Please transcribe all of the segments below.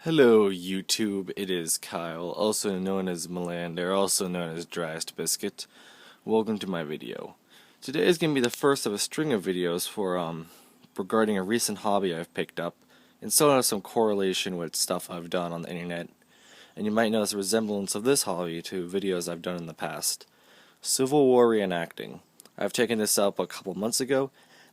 Hello YouTube, it is Kyle, also known as Melander, also known as Driest Biscuit. Welcome to my video. Today is going to be the first of a string of videos regarding a recent hobby I've picked up, and so has some correlation with stuff I've done on the internet. And you might notice a resemblance of this hobby to videos I've done in the past. Civil War reenacting. I've taken this up a couple months ago.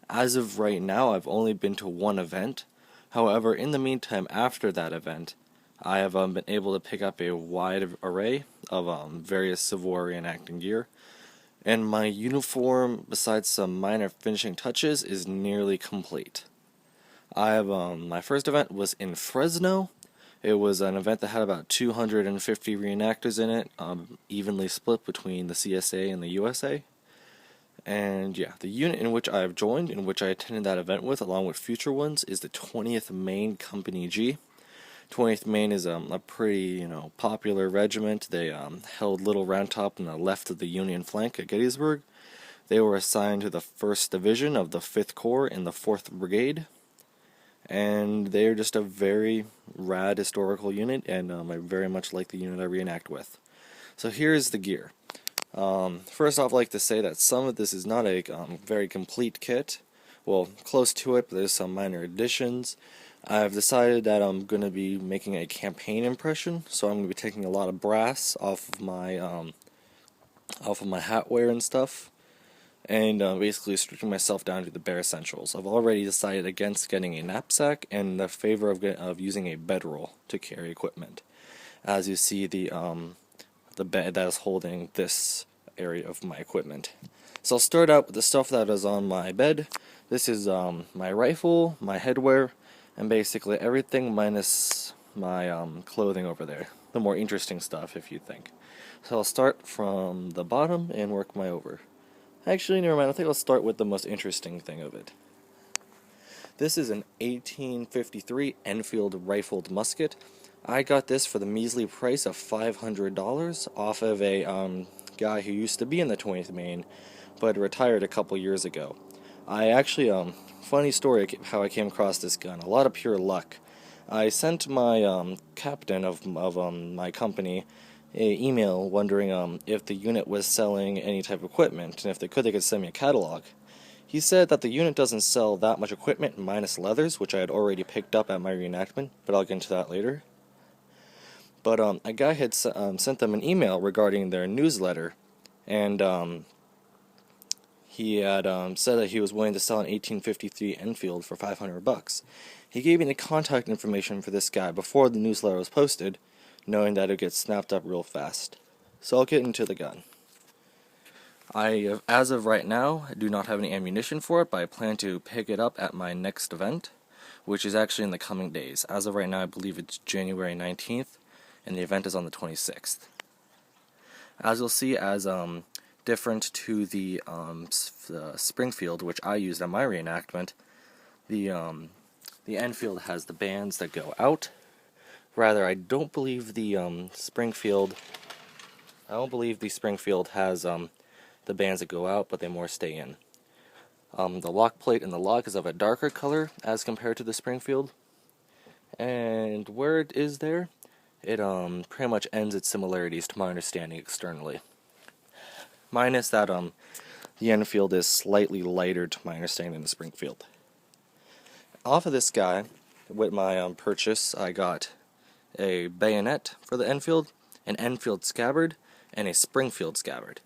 As of right now, I've only been to one event. However, in the meantime, after that event, I have been able to pick up a wide array of various Civil War reenacting gear, and my uniform, besides some minor finishing touches, is nearly complete. My first event was in Fresno. It was an event that had about 250 reenactors in it, evenly split between the CSA and the USA. And yeah, the unit in which I have joined, in which I attended that event with, along with future ones, is the 20th Maine Company G. 20th Maine is a pretty, popular regiment. They held Little Round Top on the left of the Union flank at Gettysburg. They were assigned to the 1st Division of the 5th Corps in the 4th Brigade. And they're just a very rad historical unit, and I very much like the unit I reenact with. So here's the gear. First off, I'd like to say that some of this is not a very complete kit. Well, close to it, but there's some minor additions. I've decided that I'm going to be making a campaign impression, so I'm going to be taking a lot of brass off of my hat wear and stuff, and basically restricting myself down to the bare essentials. I've already decided against getting a knapsack and in favor of using a bedroll to carry equipment. As you see, the bed that is holding this area of my equipment. So I'll start out with the stuff that is on my bed. This is my rifle, my headwear, and basically everything minus my clothing over there. The more interesting stuff, if you think. So I'll start from the bottom and work my over. Actually, never mind, I think I'll start with the most interesting thing of it. This is an 1853 Enfield rifled musket. I got this for the measly price of $500 off of a guy who used to be in the 20th Maine, but retired a couple years ago. I actually, funny story how I came across this gun, a lot of pure luck. I sent my captain of my company an email wondering if the unit was selling any type of equipment, and if they could send me a catalog. He said that the unit doesn't sell that much equipment minus leathers, which I had already picked up at my reenactment, but I'll get into that later. But a guy had sent them an email regarding their newsletter, and he had said that he was willing to sell an 1853 Enfield for $500. He gave me the contact information for this guy before the newsletter was posted, knowing that it would get snapped up real fast. So I'll get into the gun. As of right now, I do not have any ammunition for it, but I plan to pick it up at my next event, which is actually in the coming days. As of right now, I believe it's January 19th, and the event is on the 26th. As you'll see, as different to the Springfield, which I used at my reenactment, the Enfield has the bands that go out. Rather, I don't believe the Springfield has the bands that go out, but they more stay in. The lock plate in the lock is of a darker color as compared to the Springfield, and where it is there, it pretty much ends its similarities to my understanding externally. Minus that the Enfield is slightly lighter to my understanding than the Springfield. Off of this guy, with my purchase, I got a bayonet for the Enfield, an Enfield scabbard, and a Springfield scabbard.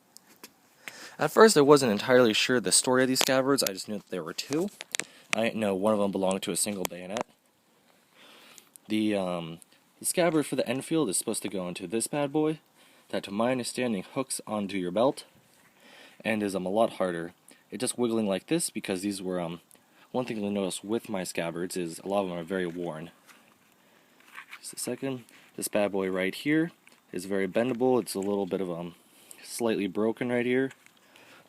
At first, I wasn't entirely sure the story of these scabbards. I just knew that there were two. I didn't know one of them belonged to a single bayonet. The scabbard for the Enfield is supposed to go into this bad boy, that to my understanding hooks onto your belt, and is a lot harder. It's just wiggling like this because these were, one thing you'll notice with my scabbards is a lot of them are very worn. Just a second. This bad boy right here is very bendable. It's a little bit of slightly broken right here,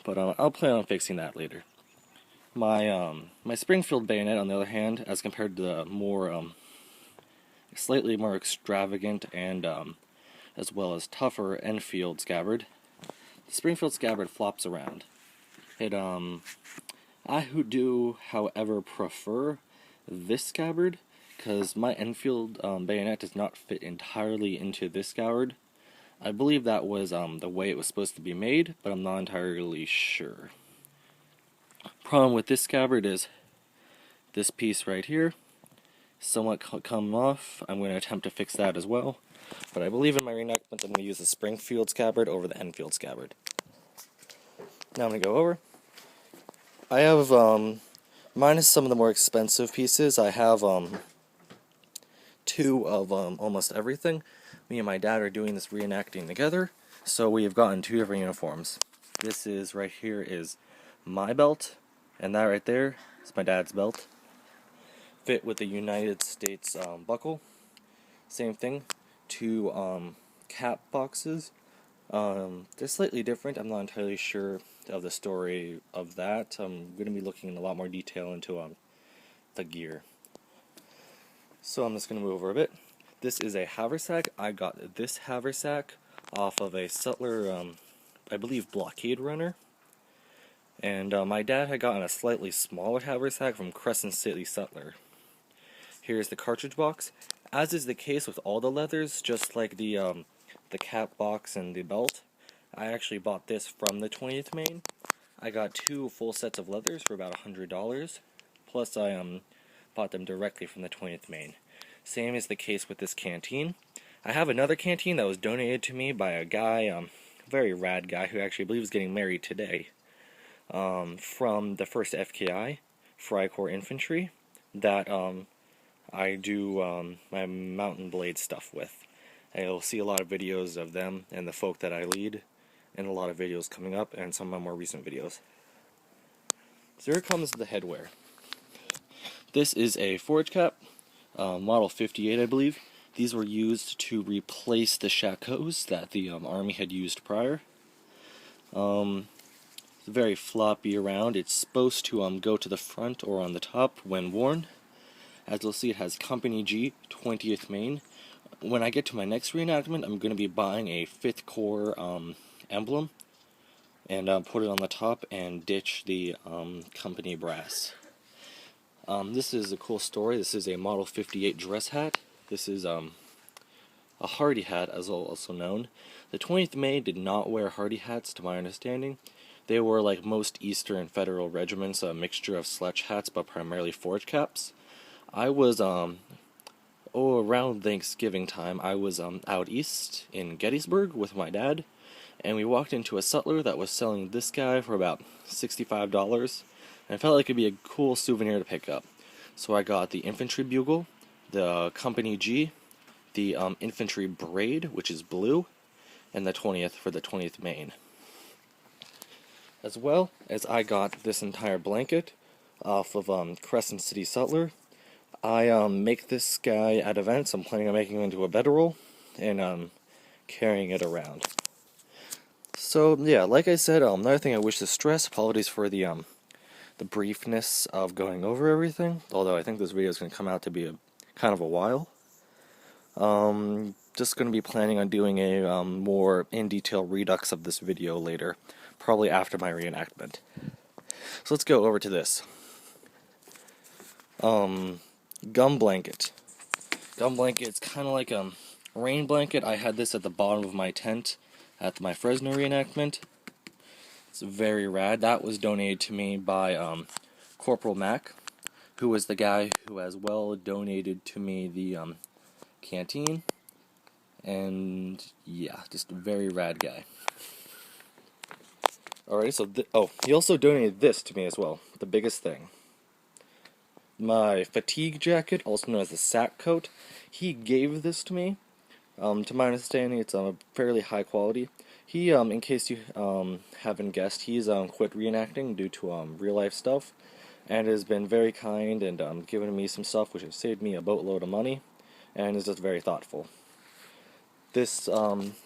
but I'll plan on fixing that later. My Springfield bayonet, on the other hand, as compared to the more slightly more extravagant and as well as tougher Enfield scabbard, the Springfield scabbard flops around. I do, however, prefer this scabbard because my Enfield bayonet does not fit entirely into this scabbard. I believe that was the way it was supposed to be made, but I'm not entirely sure. Problem with this scabbard is this piece right here, somewhat come off. I'm going to attempt to fix that as well, but I believe in my reenactment I'm going to use the Springfield scabbard over the Enfield scabbard. Now I'm going to go over. I have, minus some of the more expensive pieces, I have two of almost everything. Me and my dad are doing this reenacting together, so we have gotten two different uniforms. This is right here is my belt, and that right there is my dad's belt. Fit with the United States buckle. Same thing. Two cap boxes. They're slightly different. I'm not entirely sure of the story of that. I'm going to be looking in a lot more detail into the gear. So I'm just going to move over a bit. This is a haversack. I got this haversack off of a Sutler, I believe, blockade runner. And my dad had gotten a slightly smaller haversack from Crescent City Sutler. Here's the cartridge box. As is the case with all the leathers, just like the cap box and the belt, I actually bought this from the 20th Maine. I got two full sets of leathers for about $100, plus I bought them directly from the 20th Maine. Same is the case with this canteen. I have another canteen that was donated to me by a guy, very rad guy, who actually I believe is getting married today, from the 1st FKI, Freikorps Infantry, that I do my mountain blade stuff with. You'll see a lot of videos of them and the folk that I lead, and a lot of videos coming up, and some of my more recent videos. So here comes the headwear. This is a forage cap, model 58 I believe. These were used to replace the shakos that the Army had used prior. It's very floppy around. It's supposed to go to the front or on the top when worn. As you'll see, it has Company G, 20th Maine. When I get to my next reenactment, I'm going to be buying a 5th Corps emblem and put it on the top and ditch the company brass. This is a cool story. This is a Model 58 dress hat. This is a hardy hat, as also known. The 20th Maine did not wear hardy hats, to my understanding. They were, like most Eastern Federal regiments, a mixture of sledge hats, but primarily forage caps. I was, around Thanksgiving time, I was out east in Gettysburg with my dad, and we walked into a sutler that was selling this guy for about $65, and I felt like it'd be a cool souvenir to pick up. So I got the infantry bugle, the Company G, the infantry braid, which is blue, and the 20th for the 20th Maine. As well as I got this entire blanket off of Crescent City Sutler. I make this guy at events. I'm planning on making him into a bedroll and carrying it around. So yeah, like I said, another thing I wish to stress, apologies for the briefness of going over everything, although I think this video is going to come out to be kind of a while. Just going to be planning on doing a more in-detail redux of this video later, probably after my reenactment. So let's go over to this. Gum blanket. Gum blanket's kind of like a rain blanket. I had this at the bottom of my tent at my Fresno reenactment. It's very rad. That was donated to me by Corporal Mac, who was the guy who as well donated to me the canteen. And yeah, just a very rad guy. Alright, so he also donated this to me as well, the biggest thing. My fatigue jacket, also known as the sack coat, he gave this to me. To my understanding, it's fairly high quality. He, in case you haven't guessed, he's quit reenacting due to real life stuff, and has been very kind and given me some stuff which has saved me a boatload of money, and is just very thoughtful. This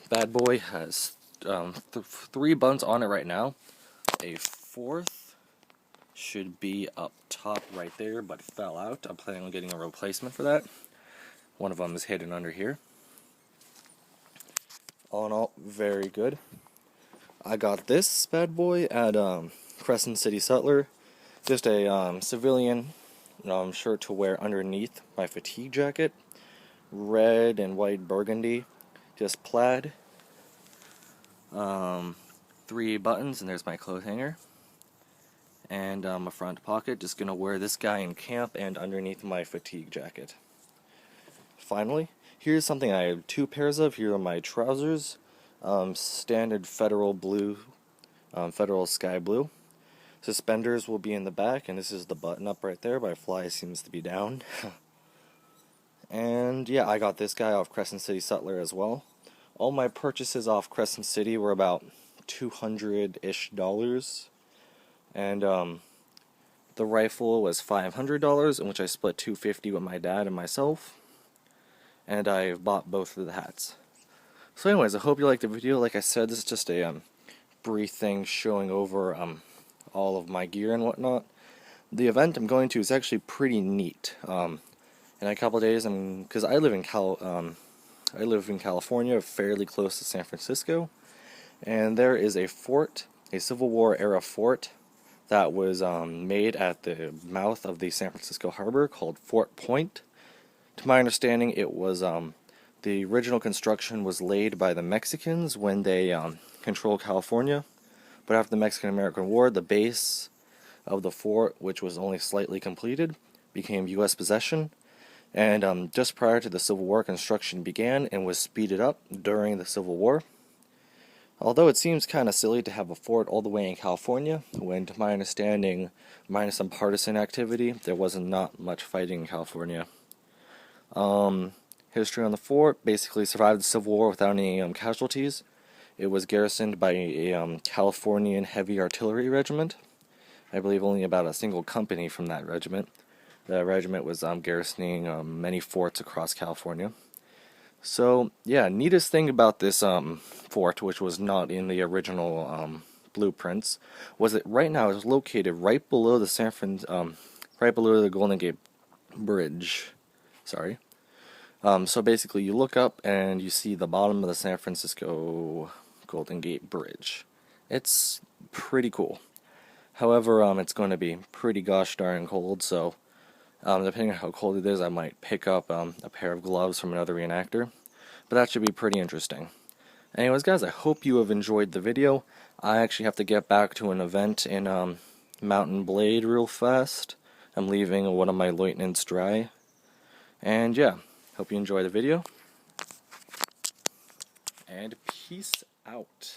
bad boy has 3 buttons on it right now. A 4th should be up top right there, but fell out. I'm planning on getting a replacement for that. One of them is hidden under here. All in all, very good. I got this bad boy at Crescent City Sutler. Just a civilian shirt to wear underneath my fatigue jacket. Red and white burgundy, just plaid. 3 buttons, and there's my clothes hanger. And a front pocket. Just gonna wear this guy in camp and underneath my fatigue jacket. Finally, here's something I have 2 pairs of. Here are my trousers. Standard federal blue, federal sky blue. Suspenders will be in the back, and this is the button up right there. My fly seems to be down. And yeah, I got this guy off Crescent City Sutler as well. All my purchases off Crescent City were about $200-ish. And the rifle was $500, in which I split $250 with my dad and myself. And I bought both of the hats. So anyways, I hope you liked the video. Like I said, this is just a brief thing showing over all of my gear and whatnot. The event I'm going to is actually pretty neat. In a couple of days, because I live in California, fairly close to San Francisco, and there is a fort, a Civil War era fort, that was made at the mouth of the San Francisco harbor called Fort Point. To my understanding, it was the original construction was laid by the Mexicans when they controlled California, but after the Mexican-American War, the base of the fort, which was only slightly completed, became U.S. possession. And just prior to the Civil War, construction began and was speeded up during the Civil War. Although it seems kind of silly to have a fort all the way in California, when, to my understanding, minus some partisan activity, there wasn't not much fighting in California. History on the fort: basically survived the Civil War without any casualties. It was garrisoned by a Californian heavy artillery regiment. I believe only about a single company from that regiment. The regiment was garrisoning many forts across California. So, yeah, neatest thing about this fort, which was not in the original blueprints, was that right now it's located right below the right below the Golden Gate Bridge. Sorry. So basically, you look up and you see the bottom of the San Francisco Golden Gate Bridge. It's pretty cool. However, it's going to be pretty gosh darn cold, so depending on how cold it is, I might pick up a pair of gloves from another reenactor. But that should be pretty interesting. Anyways, guys, I hope you have enjoyed the video. I actually have to get back to an event in Mountain Blade real fast. I'm leaving one of my lieutenants dry. And yeah, hope you enjoy the video. And peace out.